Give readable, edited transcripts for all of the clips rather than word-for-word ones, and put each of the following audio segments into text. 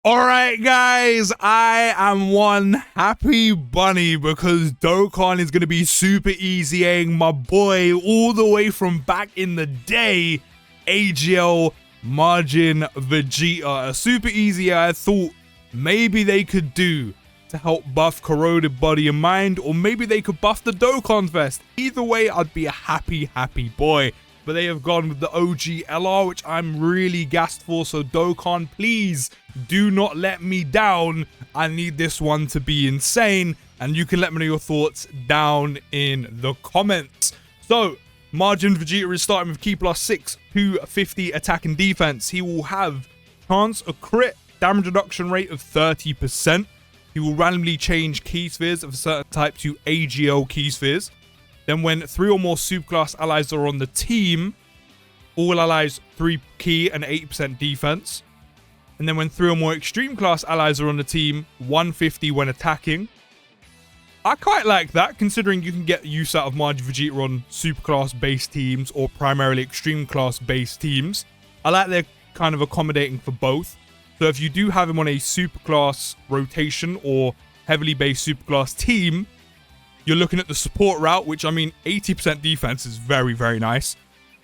Alright guys, I am one happy bunny because Dokkan is going to be super EZAing my boy all the way from back in the day, AGL Majin Vegeta. A super EZA I thought maybe they could do to help buff corroded body and mind, or maybe they could buff the Dokkan vest. Either way, I'd be a happy boy. But they have gone with the OG LR, which I'm really gassed for. So Dokkan, please do not let me down. I need this one to be insane. And you can let me know your thoughts down in the comments. So Majin Vegeta is starting with key +6, 250 attack and defense. He will have chance a crit, damage reduction rate of 30%. He will randomly change key spheres of a certain type to AGL key spheres. Then when 3 or more superclass allies are on the team, all allies 3 key and 80% defense. And then when 3 or more extreme class allies are on the team, 150 when attacking. I quite like that, considering you can get use out of Majin Vegeta on superclass based teams or primarily extreme class based teams. I like they're kind of accommodating for both. So if you do have him on a superclass rotation or heavily based superclass team, you're looking at the support route, which, I mean, 80% defense is very nice.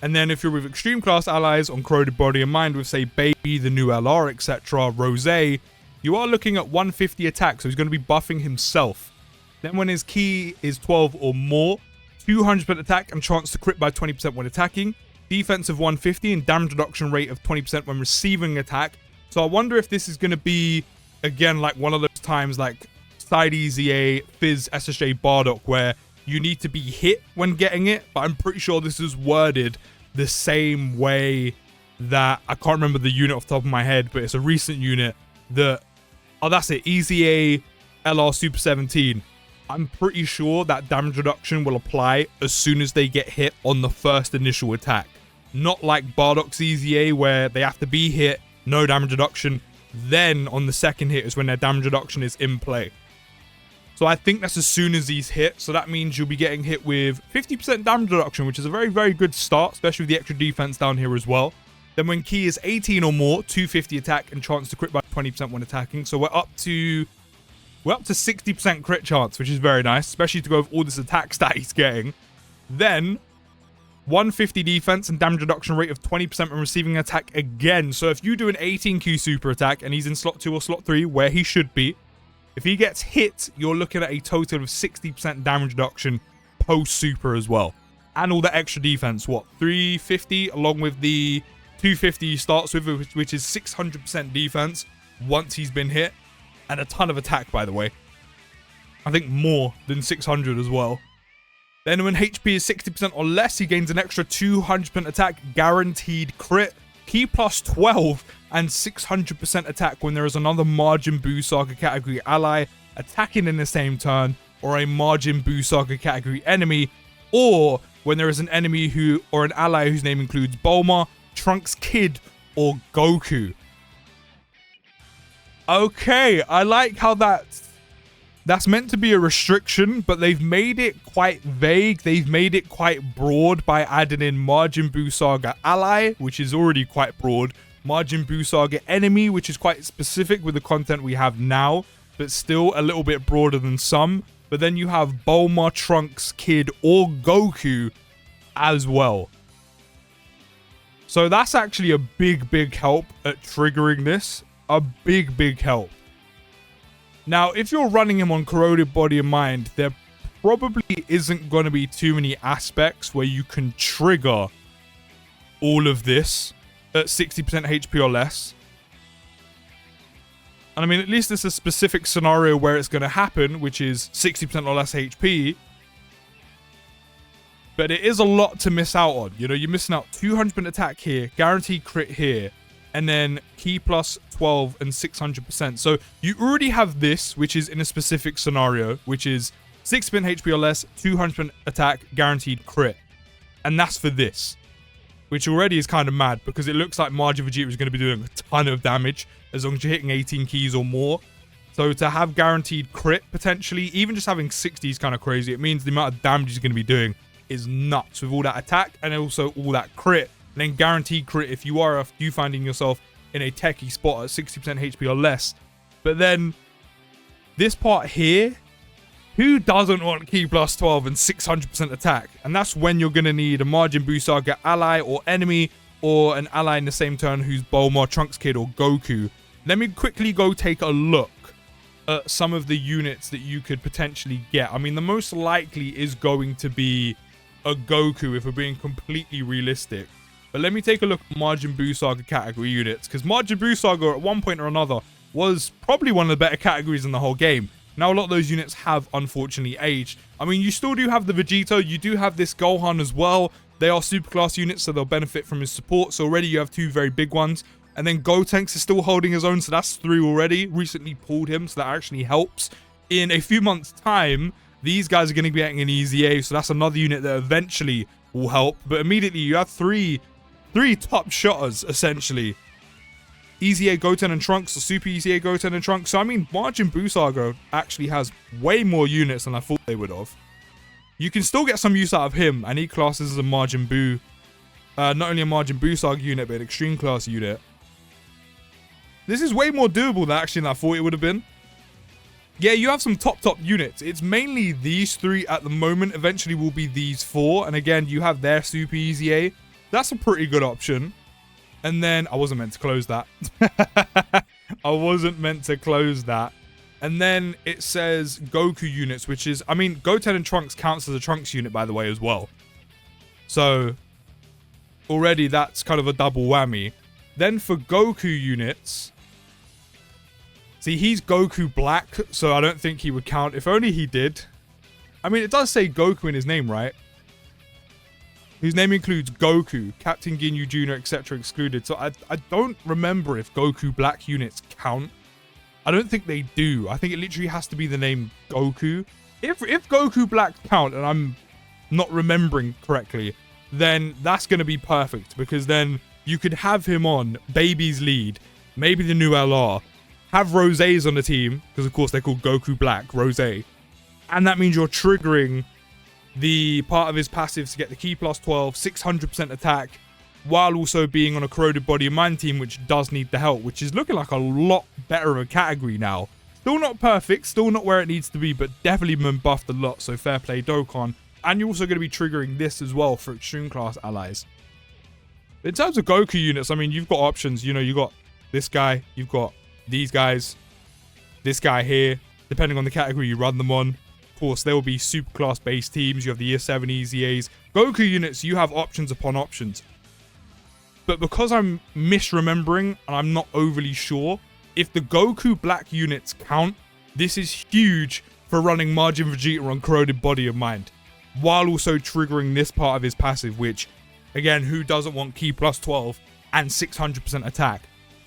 And then if you're with extreme class allies on corroded body and mind with, say, Baby, the new LR, etc., Rose, you are looking at 150 attack, so he's going to be buffing himself. Then when his key is 12 or more, 200% attack and chance to crit by 20% when attacking, defense of 150 and damage reduction rate of 20% when receiving attack. So I wonder if this is going to be, again, like one of those times like Side EZA, Fizz, SSJ, Bardock, where you need to be hit when getting it, but I'm pretty sure this is worded the same way that, I can't remember the unit off the top of my head, but it's a recent unit that, oh, that's it, EZA LR Super 17. I'm pretty sure that damage reduction will apply as soon as they get hit on the first initial attack. Not like Bardock's EZA, where they have to be hit, no damage reduction, then on the second hit is when their damage reduction is in play. So I think that's as soon as he's hit. So that means you'll be getting hit with 50% damage reduction, which is a very good start, especially with the extra defense down here as well. Then when key is 18 or more, 250 attack and chance to crit by 20% when attacking. So we're up to 60% crit chance, which is very nice, especially to go with all this attack stat he's getting. Then 150 defense and damage reduction rate of 20% when receiving attack again. So if you do an 18Q super attack and he's in slot 2 or slot 3, where he should be, if he gets hit, you're looking at a total of 60% damage reduction post-super as well. And all that extra defense, what, 350 along with the 250 he starts with, which is 600% defense once he's been hit. And a ton of attack, by the way. I think more than 600 as well. Then when HP is 60% or less, he gains an extra 200% attack, guaranteed crit, key +12, and 600% attack when there is another Majin Buu Saga category ally attacking in the same turn, or a Majin Buu Saga category enemy, or when there is an enemy or an ally whose name includes Bulma, Trunks Kid, or Goku. Okay, I like how that's meant to be a restriction, but they've made it quite vague. They've made it quite broad by adding in Majin Buu Saga ally, which is already quite broad. Majin Buu Saga enemy, which is quite specific with the content we have now, but still a little bit broader than some. But then you have Bulma, Trunks, Kid, or Goku as well. So that's actually a big help at triggering this. A big help. Now, if you're running him on corroded body and mind, there probably isn't going to be too many aspects where you can trigger all of this at 60% HP or less. And I mean, at least it's a specific scenario where it's going to happen, which is 60% or less HP. But it is a lot to miss out on. You know, you're missing out 200% attack here, guaranteed crit here, and then key +12 and 600%. So you already have this, which is in a specific scenario, which is 60% HP or less, 200% attack, guaranteed crit. And that's for this, which already is kind of mad because it looks like Majin Vegeta is going to be doing a ton of damage as long as you're hitting 18 keys or more. So to have guaranteed crit, potentially, even just having 60 is kind of crazy. It means the amount of damage he's going to be doing is nuts with all that attack and also all that crit. And then guaranteed crit if you finding yourself in a techie spot at 60% HP or less. But then this part here, who doesn't want Ki plus 12 and 600% attack? And that's when you're going to need a Majin Buu Saga ally or enemy, or an ally in the same turn who's Bulma, Trunks Kid, or Goku. Let me quickly go take a look at some of the units that you could potentially get. I mean, the most likely is going to be a Goku if we're being completely realistic. But let me take a look at Majin Buu Saga category units, because Majin Buu Saga at one point or another was probably one of the better categories in the whole game. Now, a lot of those units have unfortunately aged. I mean, you still do have the Vegeta, you do have this Gohan as well. They are superclass units, so they'll benefit from his support. So already you have 2 very big ones. And then Gotenks is still holding his own, so that's 3 already. Recently pulled him, so that actually helps. In a few months' time, these guys are going to be getting an EZA, so that's another unit that eventually will help. But immediately you have three top shotters, essentially. EZA, Goten, and Trunks, or Super EZA, Goten, and Trunks. So, I mean, Majin Buu Saga actually has way more units than I thought they would have. You can still get some use out of him, and he classes as a Majin Buu. Not only a Majin Buu Saga unit, but an extreme class unit. This is way more doable than actually I thought it would have been. Yeah, you have some top units. It's mainly these 3 at the moment. Eventually will be these 4. And again, you have their Super EZA. That's a pretty good option. And then, I wasn't meant to close that. I wasn't meant to close that. And then it says Goku units, which is, I mean, Goten and Trunks counts as a Trunks unit, by the way, as well. So, already that's kind of a double whammy. Then for Goku units, see, he's Goku Black, so I don't think he would count. If only he did. I mean, it does say Goku in his name, right? Whose name includes Goku, Captain Ginyu Jr., etc. excluded. So I don't remember if Goku Black units count. I don't think they do. I think it literally has to be the name Goku. If Goku Black count, and I'm not remembering correctly, then that's going to be perfect. Because then you could have him on Baby's lead, maybe the new LR, have Rosés on the team, because of course they're called Goku Black, Rosé. And that means you're triggering the part of his passive to get the Ki plus 12, 600% attack, while also being on a Corroded Body and Mind team, which does need the help, which is looking like a lot better of a category now. Still not perfect, still not where it needs to be, but definitely been buffed a lot, so fair play Dokkan. And you're also going to be triggering this as well for extreme class allies. In terms of Goku units, I mean, you've got options. You know, you've got this guy, you've got these guys, this guy here, depending on the category you run them on. Of course, there will be super class based teams. You have the Year 7 EZAs. Goku units, you have options upon options. But because I'm misremembering and I'm not overly sure, if the Goku Black units count, this is huge for running Majin Vegeta on Corroded Body of Mind, while also triggering this part of his passive, which, again, who doesn't want Ki plus 12 and 600% attack?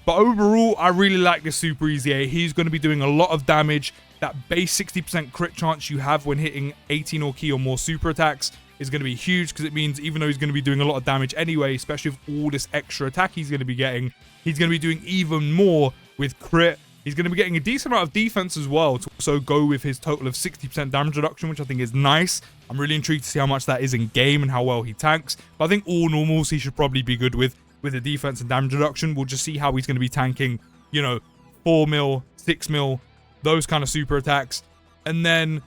But overall, I really like this Super EZA. He's going to be doing a lot of damage. That base 60% crit chance you have when hitting 18 or Ki or more super attacks is going to be huge, because it means even though he's going to be doing a lot of damage anyway, especially with all this extra attack he's going to be getting, he's going to be doing even more with crit. He's going to be getting a decent amount of defense as well to also go with his total of 60% damage reduction, which I think is nice. I'm really intrigued to see how much that is in game and how well he tanks. But I think all normals he should probably be good with the defense and damage reduction. We'll just see how he's going to be tanking, you know, 4 mil, 6 mil, those kind of super attacks. And then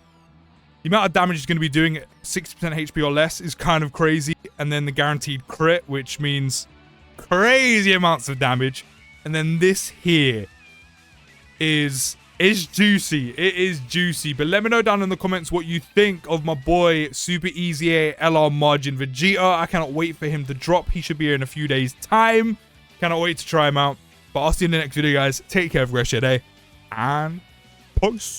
the amount of damage he's going to be doing at 60% HP or less is kind of crazy. And then the guaranteed crit, which means crazy amounts of damage. And then this here is juicy. It is juicy. But let me know down in the comments what you think of my boy Super EZA LR Majin Vegeta. I cannot wait for him to drop. He should be here in a few days' time. Cannot wait to try him out. But I'll see you in the next video, guys. Take care of the rest of your day. And peace.